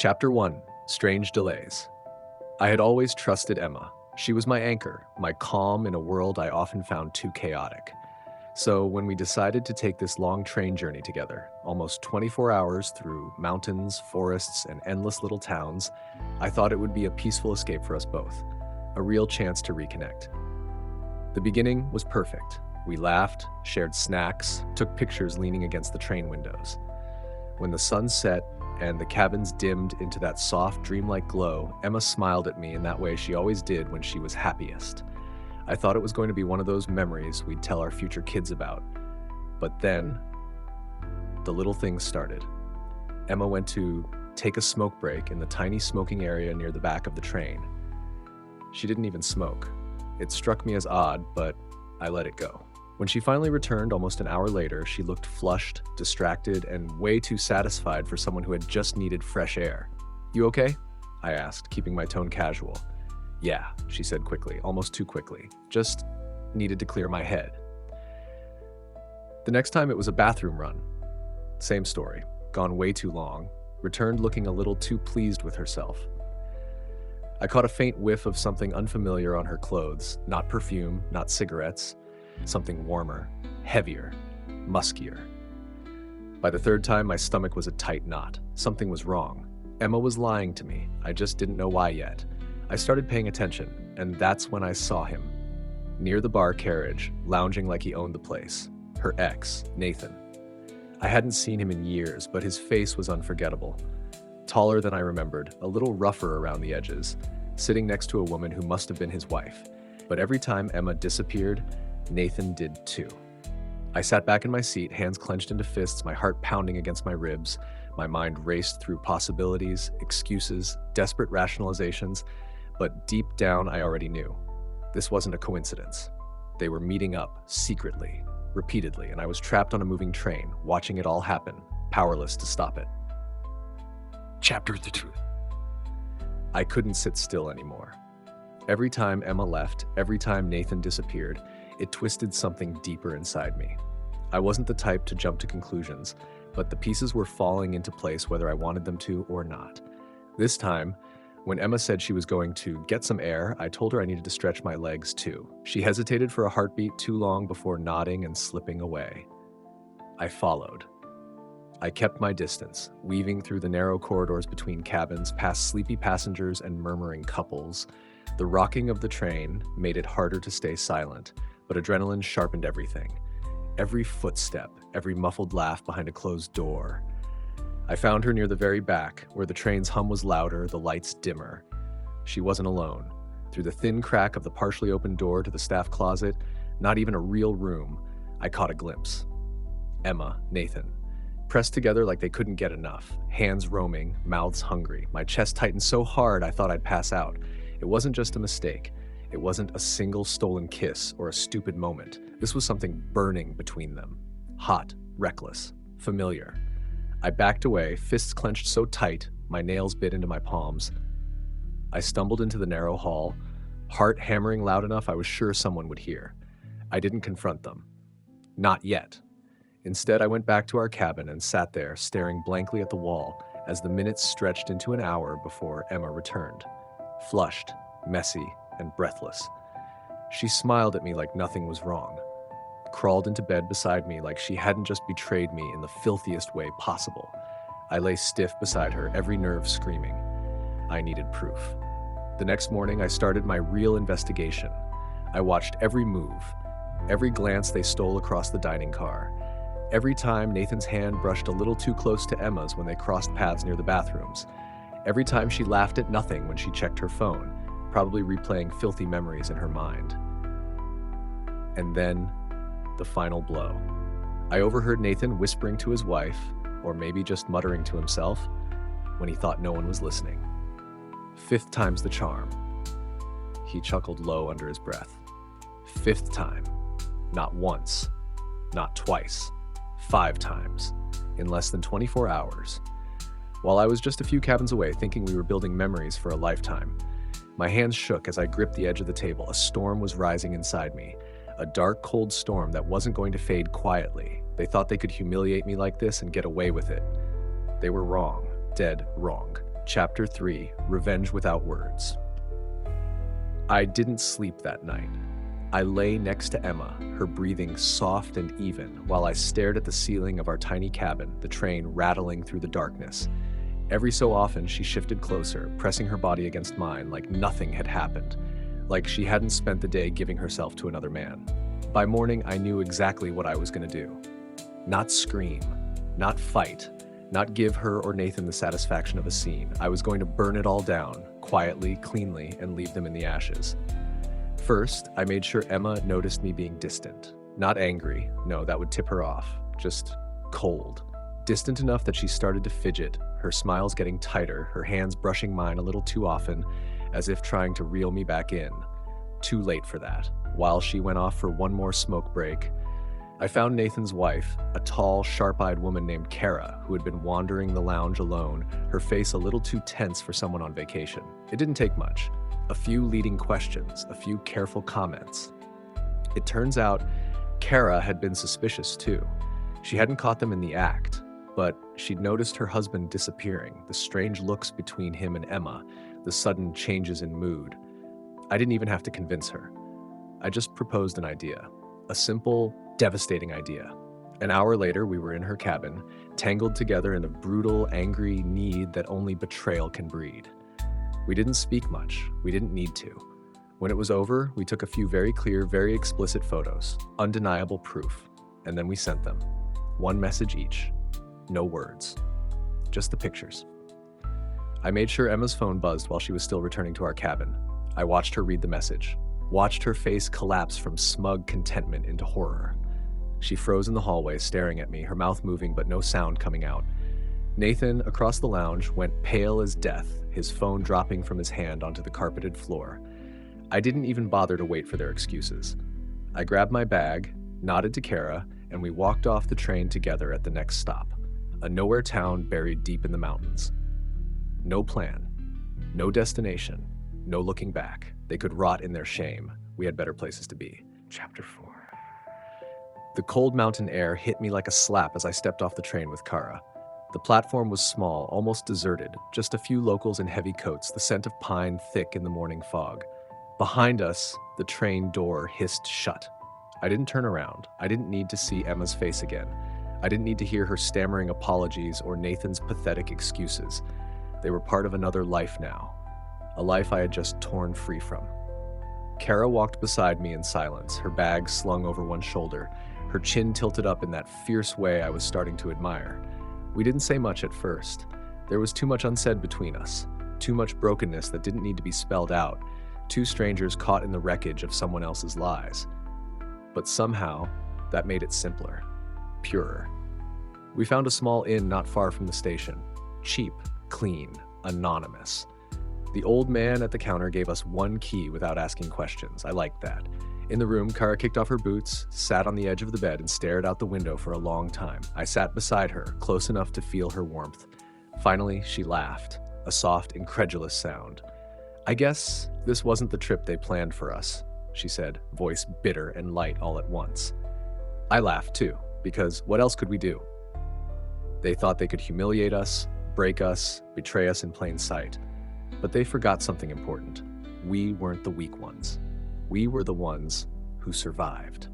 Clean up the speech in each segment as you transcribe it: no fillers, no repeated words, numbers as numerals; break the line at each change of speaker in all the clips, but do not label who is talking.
Chapter 1: Strange Delays. I had always trusted Emma. She was my anchor, my calm in a world I often found too chaotic. So when we decided to take this long train journey together, almost 24 hours through mountains, forests, and endless little towns, I thought it would be a peaceful escape for us both, a real chance to reconnect. The beginning was perfect. We laughed, shared snacks, took pictures leaning against the train windows. When the sun set and the cabins dimmed into that soft, dreamlike glow, Emma smiled at me in that way she always did when she was happiest. I thought it was going to be one of those memories we'd tell our future kids about. But then, the little things started. Emma went to take a smoke break in the tiny smoking area near the back of the train. She didn't even smoke. It struck me as odd, but I let it go. When she finally returned almost an hour later, she looked flushed, distracted, and way too satisfied for someone who had just needed fresh air. "You okay?" I asked, keeping my tone casual. "Yeah," she said quickly, almost too quickly. "Just needed to clear my head." The next time it was a bathroom run. Same story, gone way too long, returned looking a little too pleased with herself. I caught a faint whiff of something unfamiliar on her clothes, not perfume, not cigarettes. Something warmer, heavier, muskier. By the third time, my stomach was a tight knot. Something was wrong. Emma was lying to me. I just didn't know why yet. I started paying attention, and that's when I saw him. Near the bar carriage, lounging like he owned the place. Her ex, Nathan. I hadn't seen him in years, but his face was unforgettable. Taller than I remembered, a little rougher around the edges, sitting next to a woman who must have been his wife. But every time Emma disappeared, Nathan did too. I sat back in my seat, hands clenched into fists, my heart pounding against my ribs. My mind raced through possibilities, excuses, desperate rationalizations, but deep down I already knew. This wasn't a coincidence. They were meeting up, secretly, repeatedly, and I was trapped on a moving train, watching it all happen, powerless to stop it.
Chapter 2.
I couldn't sit still anymore. Every time Emma left, every time Nathan disappeared, it twisted something deeper inside me. I wasn't the type to jump to conclusions, but the pieces were falling into place whether I wanted them to or not. This time, when Emma said she was going to get some air, I told her I needed to stretch my legs too. She hesitated for a heartbeat too long before nodding and slipping away. I followed. I kept my distance, weaving through the narrow corridors between cabins, past sleepy passengers and murmuring couples. The rocking of the train made it harder to stay silent, but adrenaline sharpened everything. Every footstep, every muffled laugh behind a closed door. I found her near the very back, where the train's hum was louder, the lights dimmer. She wasn't alone. Through the thin crack of the partially open door to the staff closet, not even a real room, I caught a glimpse. Emma, Nathan, pressed together like they couldn't get enough, hands roaming, mouths hungry. My chest tightened so hard I thought I'd pass out. It wasn't just a mistake. It wasn't a single stolen kiss or a stupid moment. This was something burning between them. Hot, reckless, familiar. I backed away, fists clenched so tight, my nails bit into my palms. I stumbled into the narrow hall, heart hammering loud enough I was sure someone would hear. I didn't confront them. Not yet. Instead, I went back to our cabin and sat there, staring blankly at the wall as the minutes stretched into an hour before Emma returned. Flushed, messy, and breathless. She smiled at me like nothing was wrong, crawled into bed beside me like she hadn't just betrayed me in the filthiest way possible. I lay stiff beside her, every nerve screaming. I needed proof. The next morning, I started my real investigation. I watched every move, every glance they stole across the dining car, every time Nathan's hand brushed a little too close to Emma's when they crossed paths near the bathrooms, every time she laughed at nothing when she checked her phone, probably replaying filthy memories in her mind. And then, the final blow. I overheard Nathan whispering to his wife, or maybe just muttering to himself, when he thought no one was listening. 5th time's the charm. He chuckled low under his breath. 5th time. Not once. Not twice. 5 times. In less than 24 hours. While I was just a few cabins away, thinking we were building memories for a lifetime, my hands shook as I gripped the edge of the table. A storm was rising inside me. A dark, cold storm that wasn't going to fade quietly. They thought they could humiliate me like this and get away with it. They were wrong. Dead wrong. Chapter 3: Revenge Without Words. I didn't sleep that night. I lay next to Emma, her breathing soft and even, while I stared at the ceiling of our tiny cabin, the train rattling through the darkness. Every so often, she shifted closer, pressing her body against mine like nothing had happened, like she hadn't spent the day giving herself to another man. By morning, I knew exactly what I was going to do. Not scream, not fight, not give her or Nathan the satisfaction of a scene. I was going to burn it all down, quietly, cleanly, and leave them in the ashes. First, I made sure Emma noticed me being distant. Not angry, no, that would tip her off. Just cold. Distant enough that she started to fidget, her smiles getting tighter, her hands brushing mine a little too often, as if trying to reel me back in. Too late for that. While she went off for one more smoke break, I found Nathan's wife, a tall, sharp-eyed woman named Kara, who had been wandering the lounge alone, her face a little too tense for someone on vacation. It didn't take much. A few leading questions, a few careful comments. It turns out Kara had been suspicious too. She hadn't caught them in the act, but she'd noticed her husband disappearing, the strange looks between him and Emma, the sudden changes in mood. I didn't even have to convince her. I just proposed an idea. A simple, devastating idea. An hour later, we were in her cabin, tangled together in a brutal, angry need that only betrayal can breed. We didn't speak much. We didn't need to. When it was over, we took a few very clear, very explicit photos, undeniable proof, and then we sent them. One message each. No words. Just the pictures. I made sure Emma's phone buzzed while she was still returning to our cabin. I watched her read the message, watched her face collapse from smug contentment into horror. She froze in the hallway, staring at me, her mouth moving but no sound coming out. Nathan, across the lounge, went pale as death, his phone dropping from his hand onto the carpeted floor. I didn't even bother to wait for their excuses. I grabbed my bag, nodded to Kara, and we walked off the train together at the next stop, a nowhere town buried deep in the mountains. No plan, no destination, no looking back. They could rot in their shame. We had better places to be. Chapter 4. The cold mountain air hit me like a slap as I stepped off the train with Kara. The platform was small, almost deserted, just a few locals in heavy coats, the scent of pine thick in the morning fog. Behind us, the train door hissed shut. I didn't turn around. I didn't need to see Emma's face again. I didn't need to hear her stammering apologies or Nathan's pathetic excuses. They were part of another life now, a life I had just torn free from. Kara walked beside me in silence, her bag slung over one shoulder, her chin tilted up in that fierce way I was starting to admire. We didn't say much at first. There was too much unsaid between us, too much brokenness that didn't need to be spelled out, two strangers caught in the wreckage of someone else's lies. But somehow, that made it simpler, purer. We found a small inn not far from the station. Cheap, clean, anonymous. The old man at the counter gave us one key without asking questions. I liked that. In the room, Kara kicked off her boots, sat on the edge of the bed, and stared out the window for a long time. I sat beside her, close enough to feel her warmth. Finally, she laughed, a soft, incredulous sound. "I guess this wasn't the trip they planned for us," she said, voice bitter and light all at once. I laughed too, because what else could we do? They thought they could humiliate us, break us, betray us in plain sight. But they forgot something important. We weren't the weak ones. We were the ones who survived.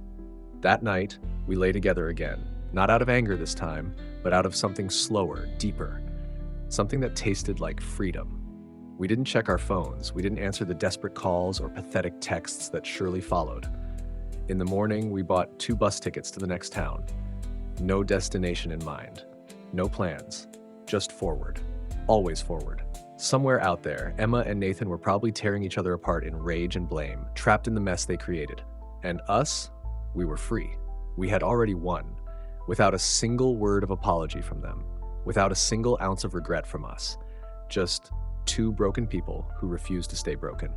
That night, we lay together again, not out of anger this time, but out of something slower, deeper, something that tasted like freedom. We didn't check our phones. We didn't answer the desperate calls or pathetic texts that surely followed. In the morning, we bought 2 bus tickets to the next town. No destination in mind. No plans. Just forward. Always forward. Somewhere out there, Emma and Nathan were probably tearing each other apart in rage and blame, trapped in the mess they created. And us? We were free. We had already won, without a single word of apology from them, without a single ounce of regret from us. Just 2 broken people who refused to stay broken.